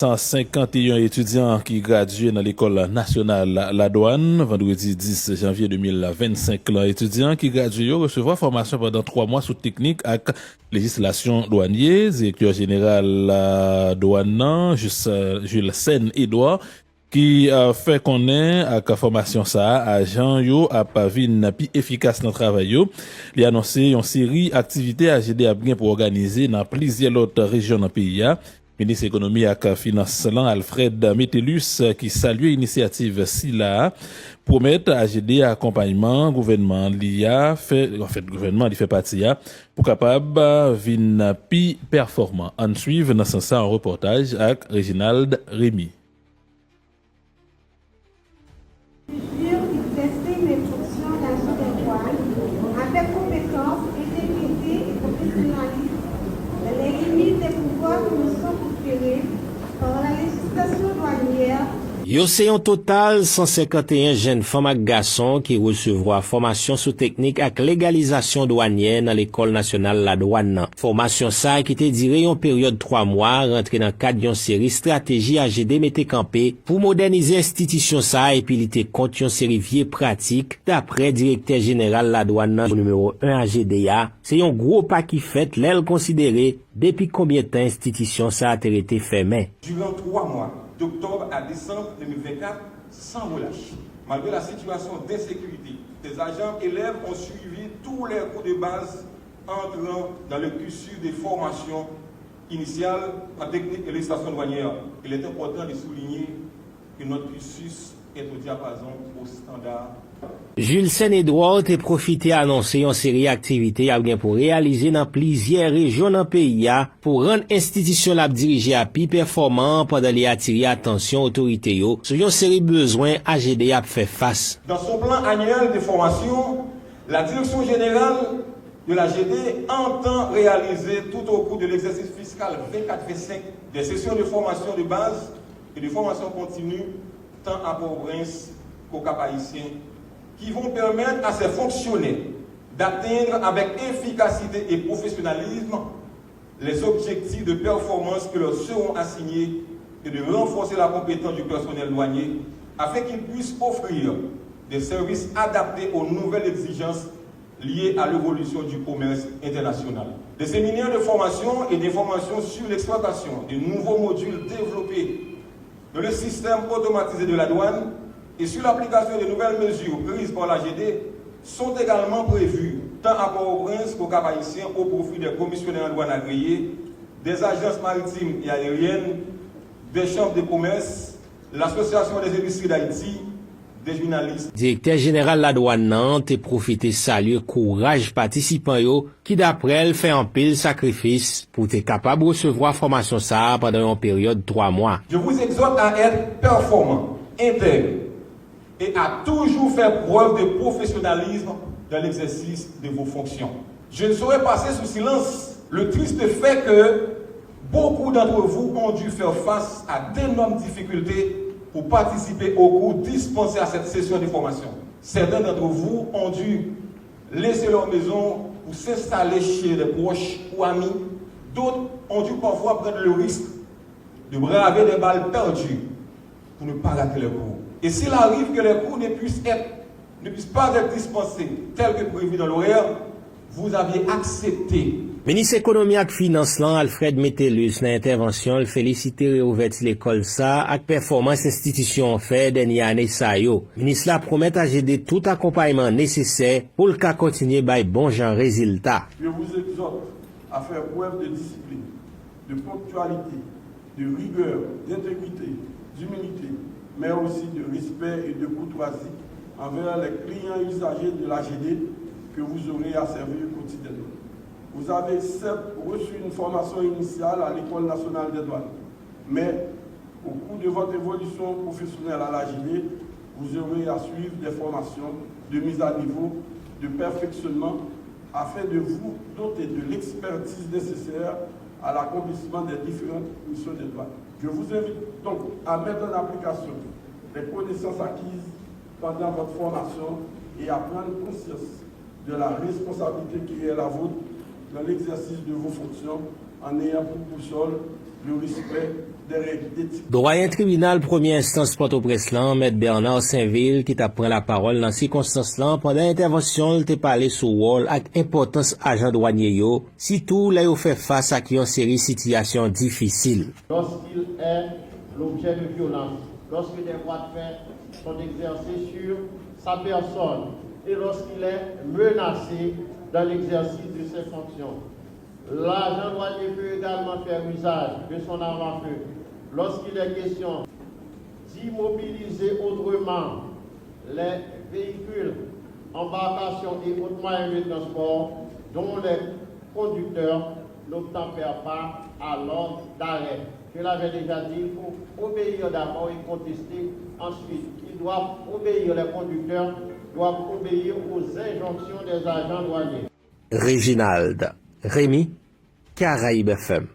151 étudiants qui graduent dans l'école nationale La Douane. Vendredi 10 janvier 2025, l'étudiant qui graduent recevoir formation pendant 3 mois sous technique avec législation douanier. Directeur général douane, Jules Sen-Edouard, qui fait connaître avec formation ça, agent yo a pas vin pi efficace dans travail yo. Il a annoncé une série d'activités AGD a bien pour organiser dans plusieurs autres régions dans pays. Ministre économie et finance Alfred Metellus qui salue l'initiative SILA promettre AGD accompagnement gouvernement l'IA fait gouvernement il fait partie pour capable vin pi performant. En suivre dans ce sens un reportage avec Reginald Rémy. Avec compétences, intégrité et professionnalisme, les limites des pouvoirs qui nous sont conférés par la législation douanière. Yo c'est un total 151 jeunes femmes et garçons qui recevront formation sous technique avec légalisation douanière dans l'école nationale La Douane. Formation ça qui était duré en période 3 mois, rentré dans cadre d'une série stratégie AGD mette campé pour moderniser l'institution ça et puis lutter contre une série vieille pratique d'après directeur général La Douane numéro 1 AGDA. C'est un gros pas qui fait l'aile considéré depuis combien de temps l'institution ça a été fermée. Durant 3 mois, d'octobre à décembre 2024, sans relâche. Malgré la situation d'insécurité, les agents élèves ont suivi tous les cours de base entrant dans le cursus de formation initiale en technique et législation douanière. Il est important de souligner que notre cursus est au diapason, au standard. Jules Sen-Edouard a profité à annoncer une série d'activités pour réaliser dans plusieurs régions dans le pays pour rendre l'institution la dirigée à plus performant pendant les attirer attention autorités sur une série de besoins AGD a fait face. Dans son plan annuel de formation, la direction générale de l'AGD entend réaliser tout au cours de l'exercice fiscal 24-25 des sessions de formation de base et de formation continue tant à Port-au-Prince qu'au Cap-Haïtien, qui vont permettre à ces fonctionnaires d'atteindre avec efficacité et professionnalisme les objectifs de performance que leur seront assignés et de renforcer la compétence du personnel douanier afin qu'ils puissent offrir des services adaptés aux nouvelles exigences liées à l'évolution du commerce international. Des séminaires de formation et des formations sur l'exploitation des nouveaux modules développés dans le système automatisé de la douane et sur l'application des nouvelles mesures prises par l'AGD sont également prévues tant à Port-au-Prince qu'au Cap-Haïtien au profit des commissionnaires en douane agréés, des agences maritimes et aériennes, des chambres de commerce, l'Association des industries d'Haïti, des journalistes. Directeur général La Douane Nantes a profité saluer courage participants qui d'après elle fait un pile sacrifice pour être capable de recevoir formation ça pendant une période de 3 mois. Je vous exhorte à être performant, intègre et à toujours faire preuve de professionnalisme dans l'exercice de vos fonctions. Je ne saurais passer sous silence le triste fait que beaucoup d'entre vous ont dû faire face à d'énormes difficultés pour participer au cours dispensé à cette session de formation. Certains d'entre vous ont dû laisser leur maison pour s'installer chez des proches ou amis. D'autres ont dû parfois prendre le risque de braver des balles perdues pour ne pas rater les cours. Et s'il arrive que les cours ne puissent pas être dispensés tels que prévu dans l'horaire, vous aviez accepté. Ministre économie et finance Alfred Metellus dans l'intervention, il félicite réouverture l'école ça avec performance institution fait dernière année ça yo. Ministre la promet à aider tout accompagnement nécessaire pour le cas continuer by bon genre résultat. Je vous exhorte à faire preuve de discipline, de ponctualité, de rigueur, d'intégrité, d'humilité, mais aussi de respect et de courtoisie envers les clients usagers de l'AGD que vous aurez à servir quotidiennement. Vous avez certes reçu une formation initiale à l'École nationale des douanes, mais au cours de votre évolution professionnelle à l'AGD, vous aurez à suivre des formations de mise à niveau, de perfectionnement, afin de vous doter de l'expertise nécessaire à l'accomplissement des différentes missions des douanes. Je vous invite donc à mettre en application les connaissances acquises pendant votre formation et à prendre conscience de la responsabilité qui est la vôtre dans l'exercice de vos fonctions en ayant pour boussole le respect des règles d'éthique. Doyen tribunal première instance Port-au-Prince, M. Bernard Saint-Ville, qui t'a pris la parole dans ces circonstances là, pendant l'intervention, il t'a parlé sur rôle avec importance agent douanier yo, surtout là il fait face à une série de situations difficiles. Lorsqu'il est l'objet de violence, lorsque des droits de fait sont exercés sur sa personne et lorsqu'il est menacé dans l'exercice de ses fonctions. L'agent douanier peut également faire usage de son arme à feu lorsqu'il est question d'immobiliser autrement les véhicules, embarcations et autres moyens de transport dont les conducteurs n'obtempèrent pas à l'ordre d'arrêt. Je l'avais déjà dit, il faut obéir d'abord et contester ensuite. Ils doivent obéir, les conducteurs doivent obéir aux injonctions des agents douaniers. Réginald, Rémi, Caraïbes FM.